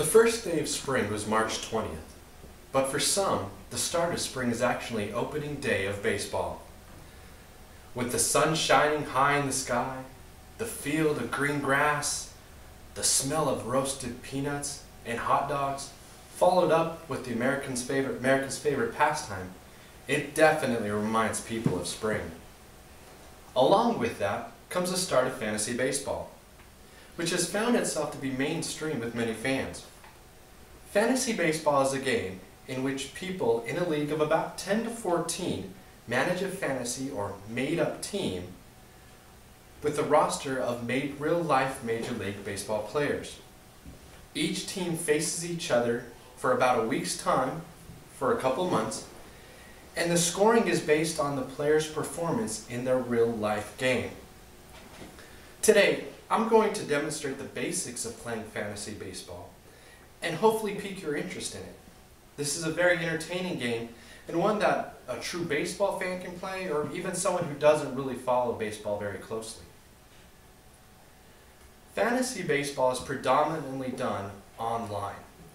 first day of spring was March 20th, but for some, the start of spring is actually opening day of baseball. With the sun shining high in the sky, the field of green grass, the smell of roasted peanuts and hot dogs, followed up with the American's favorite pastime, it definitely reminds people of spring. Along with that comes the start of fantasy baseball, which has found itself to be mainstream with many fans. Fantasy baseball is a game in which people in a league of about 10 to 14 manage a fantasy or made-up team with a roster of real-life Major League Baseball players. Each team faces each other for about a week's time, for a couple months, and the scoring is based on the player's performance in their real-life game. Today, I'm going to demonstrate the basics of playing fantasy baseball and hopefully pique your interest in it. This is a very entertaining game and one that a true baseball fan can play, or even someone who doesn't really follow baseball very closely. Fantasy baseball is predominantly done online.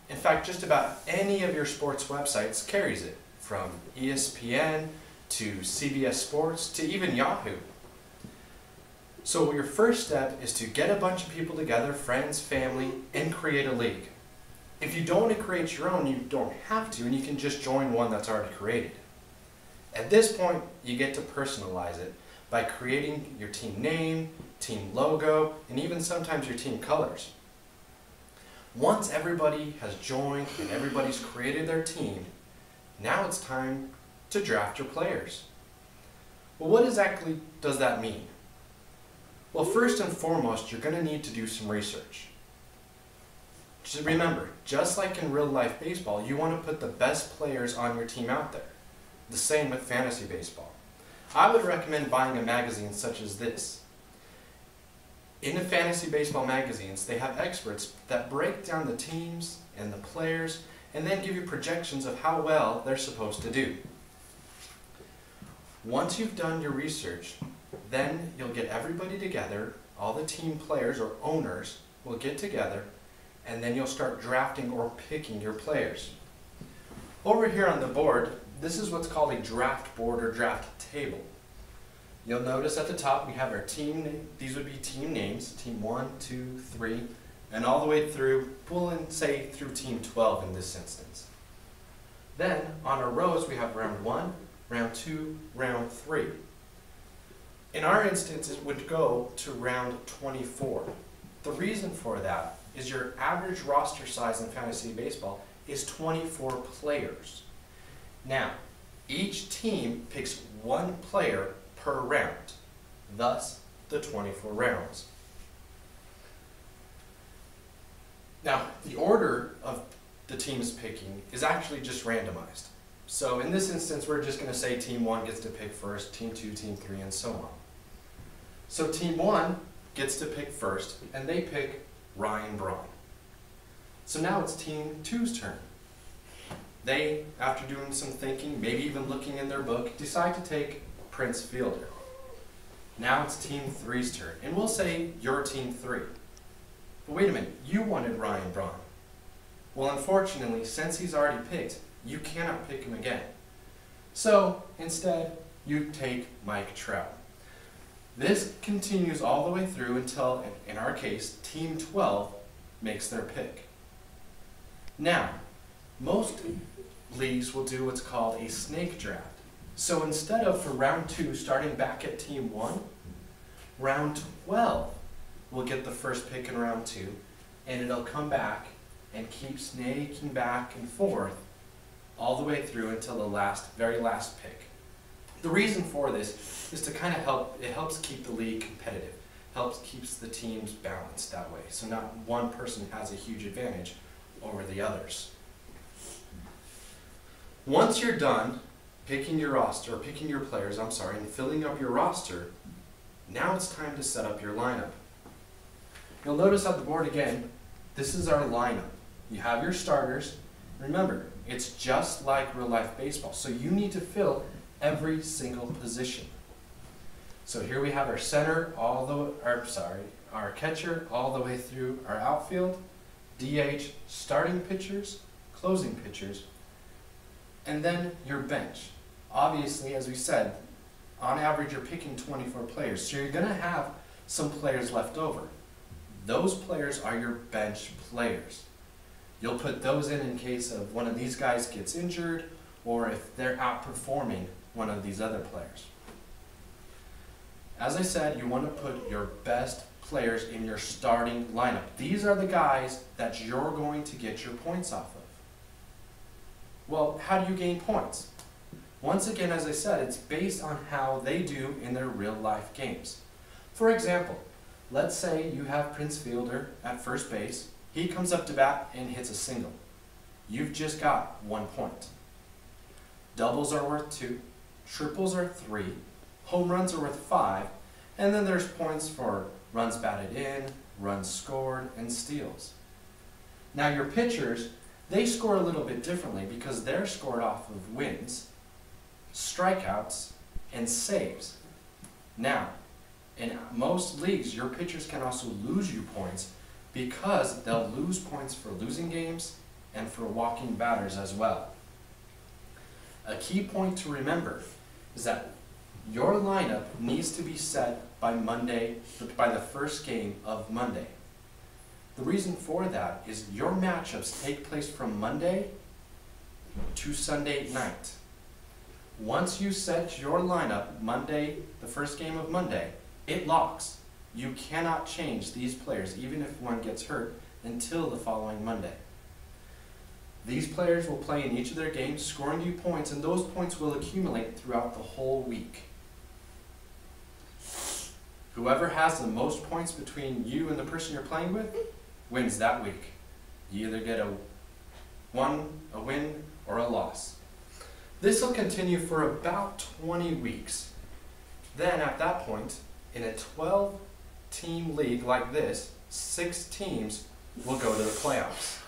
In fact, just about any of your sports websites carries it, from ESPN to CBS Sports to even Yahoo. So your first step is to get a bunch of people together, friends, family, and create a league. If you don't want to create your own, you don't have to, and you can just join one that's already created. At this point, you get to personalize it by creating your team name, team logo, and even sometimes your team colors. Once everybody has joined and everybody's created their team, now it's time to draft your players. Well, what exactly does that mean? Well, first and foremost, you're going to need to do some research. Just remember, just like in real life baseball, you want to put the best players on your team out there. The same with fantasy baseball. I would recommend buying a magazine such as this. In the fantasy baseball magazines, they have experts that break down the teams and the players and then give you projections of how well they're supposed to do. Once you've done your research, then you'll get everybody together, all the team players or owners will get together, and then you'll start drafting or picking your players. Over here on the board, this is what's called a draft board or draft table. You'll notice at the top we have our team name. These would be team names, team 1, 2, 3, and all the way through, we'll say through team 12 in this instance. Then on our rows we have round 1, round 2, round 3. In our instance it would go to round 24. The reason for that is your average roster size in fantasy baseball is 24 players. Now, each team picks one player per round, thus the 24 rounds. Now, the order of the teams picking is actually just randomized. So in this instance, we're just going to say team 1 gets to pick first, team 2, team 3, and so on. So team 1 gets to pick first, and they pick Ryan Braun. So now it's team 2's turn. They, after doing some thinking, maybe even looking in their book, decide to take Prince Fielder. Now it's team 3's turn, and we'll say you're team 3. But wait a minute, you wanted Ryan Braun. Well, unfortunately, since he's already picked, you cannot pick him again. So instead, you take Mike Trout. This continues all the way through until, in our case, team 12 makes their pick. Now, most leagues will do what's called a snake draft. So instead of for round 2 starting back at team 1, round 12 will get the first pick in round 2, and it'll come back and keep snaking back and forth all the way through until the very last pick. The reason for this is to kind of helps keep the league competitive, keeps the teams balanced that way, so not one person has a huge advantage over the others. Once you're done picking your roster, or picking your players, and filling up your roster, now it's time to set up your lineup. You'll notice on the board again, this is our lineup. You have your starters. Remember, it's just like real life baseball, so you need to fill every single position. So here we have our center our catcher all the way through our outfield, DH, starting pitchers, closing pitchers, and then your bench. Obviously, as we said, on average you're picking 24 players, so you're going to have some players left over. Those players are your bench players. You'll put those in case of one of these guys gets injured or if they're outperforming one of these other players. As I said, you want to put your best players in your starting lineup. These are the guys that you're going to get your points off of. Well, how do you gain points? Once again, as I said, it's based on how they do in their real life games. For example, let's say you have Prince Fielder at first base. He comes up to bat and hits a single. You've just got 1 point. Doubles are worth 2, triples are 3, home runs are worth 5, and then there's points for runs batted in, runs scored, and steals. Now your pitchers, they score a little bit differently because they're scored off of wins, strikeouts, and saves. Now, in most leagues, your pitchers can also lose you points because they'll lose points for losing games and for walking batters as well. A key point to remember is that your lineup needs to be set by the first game of Monday. The reason for that is your matchups take place from Monday to Sunday night. Once you set your lineup Monday, the first game of Monday, it locks. You cannot change these players, even if one gets hurt, until the following Monday. These players will play in each of their games, scoring you points, and those points will accumulate throughout the whole week. Whoever has the most points between you and the person you're playing with wins that week. You either get a win, or a loss. This will continue for about 20 weeks. Then at that point, in a 12-team league like this, 6 teams will go to the playoffs.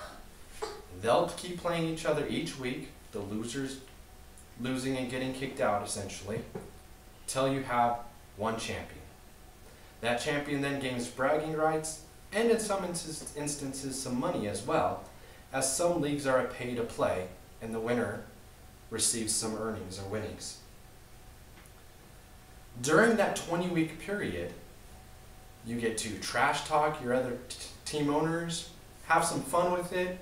They'll keep playing each other each week, the losers losing and getting kicked out essentially, till you have one champion. That champion then gains bragging rights and in some instances some money as well, as some leagues are a pay to play and the winner receives some earnings or winnings. During that 20-week period, you get to trash talk your other team owners, have some fun with it.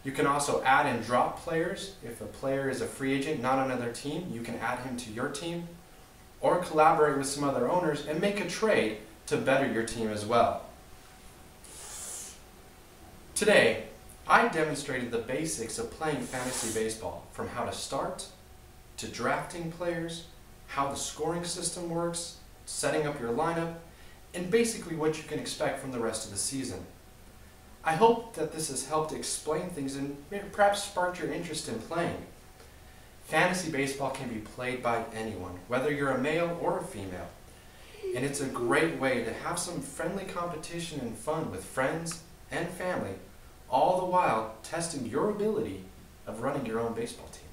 You can also add and drop players. If a player is a free agent, not on another team, you can add him to your team, or collaborate with some other owners and make a trade to better your team as well. Today, I demonstrated the basics of playing fantasy baseball, from how to start, to drafting players, how the scoring system works, setting up your lineup, and basically what you can expect from the rest of the season. I hope that this has helped explain things and perhaps sparked your interest in playing. Fantasy baseball can be played by anyone, whether you're a male or a female. And it's a great way to have some friendly competition and fun with friends and family, all the while testing your ability of running your own baseball team.